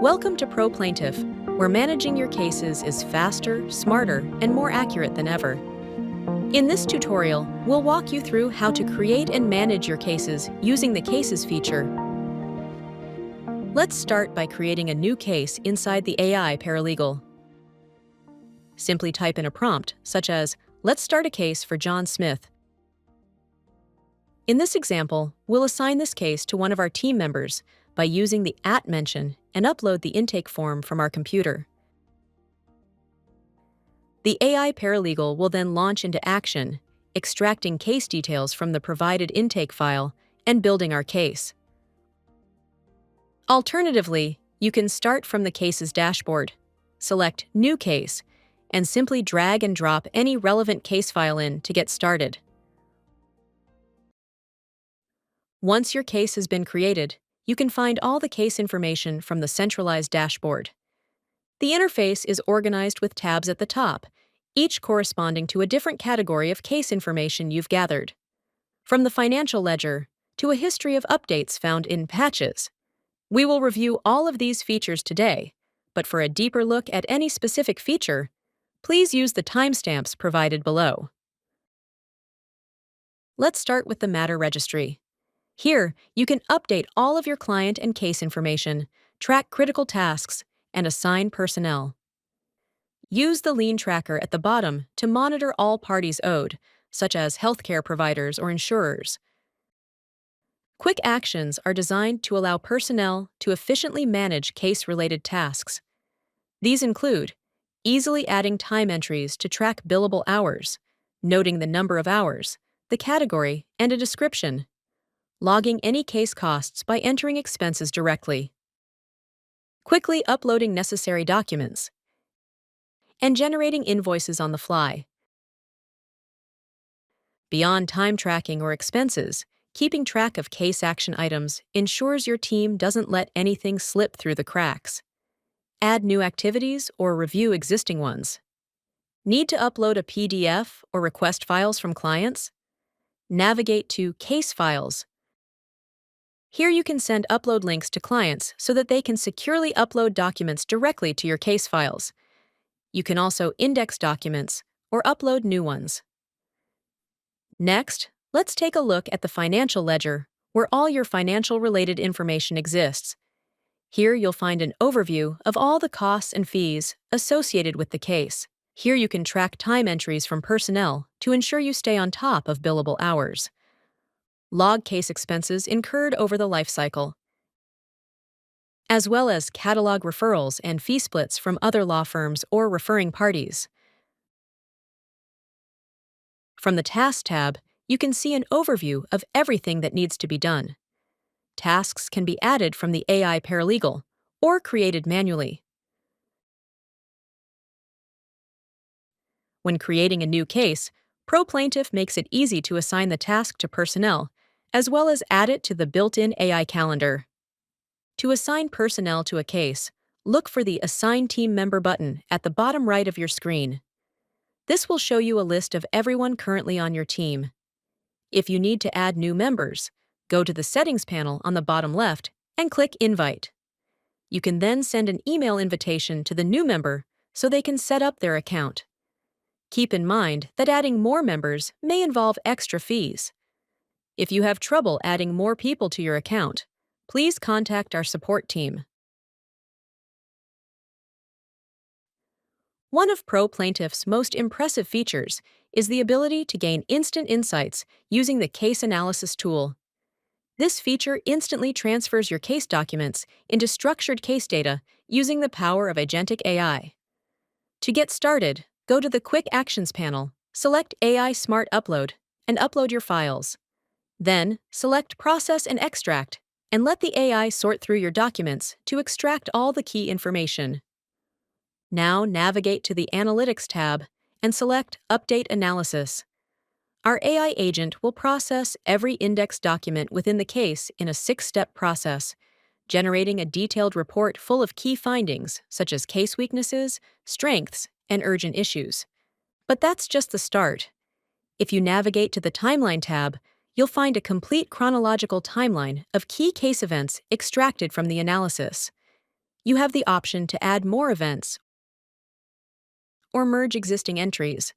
Welcome to ProPlaintiff, where managing your cases is faster, smarter, and more accurate than ever. In this tutorial, we'll walk you through how to create and manage your cases using the Cases feature. Let's start by creating a new case inside the AI Paralegal. Simply type in a prompt, such as, "Let's start a case for John Smith." In this example, we'll assign this case to one of our team members by using the mention and upload the intake form from our computer. The AI Paralegal will then launch into action, extracting case details from the provided intake file and building our case. Alternatively, you can start from the Cases dashboard, select New Case, and simply drag and drop any relevant case file in to get started. Once your case has been created, you can find all the case information from the centralized dashboard. The interface is organized with tabs at the top, each corresponding to a different category of case information you've gathered. From the financial ledger to a history of updates found in patches. We will review all of these features today, but for a deeper look at any specific feature, please use the timestamps provided below. Let's start with the Matter Registry. Here, you can update all of your client and case information, track critical tasks, and assign personnel. Use the lien tracker at the bottom to monitor all parties owed, such as healthcare providers or insurers. Quick actions are designed to allow personnel to efficiently manage case-related tasks. These include easily adding time entries to track billable hours, noting the number of hours, the category, and a description, logging any case costs by entering expenses directly, quickly uploading necessary documents, and generating invoices on the fly. Beyond time tracking or expenses, keeping track of case action items ensures your team doesn't let anything slip through the cracks. Add new activities or review existing ones. Need to upload a PDF or request files from clients? Navigate to Case Files. Here you can send upload links to clients so that they can securely upload documents directly to your case files. You can also index documents or upload new ones. Next, let's take a look at the financial ledger, where all your financial-related information exists. Here you'll find an overview of all the costs and fees associated with the case. Here you can track time entries from personnel to ensure you stay on top of billable hours. Log case expenses incurred over the life cycle, as well as catalog referrals and fee splits from other law firms or referring parties. From the Tasks tab, you can see an overview of everything that needs to be done. Tasks can be added from the AI Paralegal or created manually. When creating a new case, ProPlaintiff makes it easy to assign the task to personnel, as well as add it to the built-in AI calendar. To assign personnel to a case, look for the Assign Team Member button at the bottom right of your screen. This will show you a list of everyone currently on your team. If you need to add new members, go to the Settings panel on the bottom left and click Invite. You can then send an email invitation to the new member so they can set up their account. Keep in mind that adding more members may involve extra fees. If you have trouble adding more people to your account, please contact our support team. One of ProPlaintiff's most impressive features is the ability to gain instant insights using the Case Analysis tool. This feature instantly transfers your case documents into structured case data using the power of agentic AI. To get started, go to the Quick Actions panel, select AI Smart Upload, and upload your files. Then, select Process and Extract, and let the AI sort through your documents to extract all the key information. Now navigate to the Analytics tab and select Update Analysis. Our AI agent will process every indexed document within the case in a 6-step process, generating a detailed report full of key findings such as case weaknesses, strengths, and urgent issues. But that's just the start. If you navigate to the Timeline tab, you'll find a complete chronological timeline of key case events extracted from the analysis. You have the option to add more events or merge existing entries.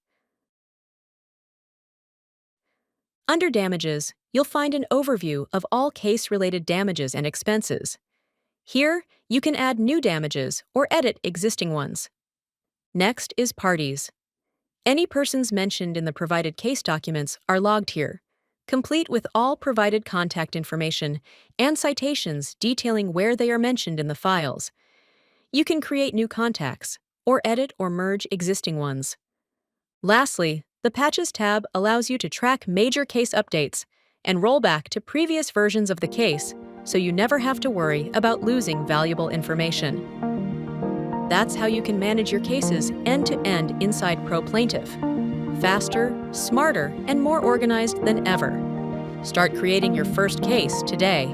Under Damages, you'll find an overview of all case-related damages and expenses. Here, you can add new damages or edit existing ones. Next is Parties. Any persons mentioned in the provided case documents are logged here, complete with all provided contact information and citations detailing where they are mentioned in the files. You can create new contacts or edit or merge existing ones. Lastly, the Patches tab allows you to track major case updates and roll back to previous versions of the case so you never have to worry about losing valuable information. That's how you can manage your cases end-to-end inside ProPlaintiff. Faster, smarter, and more organized than ever. Start creating your first case today.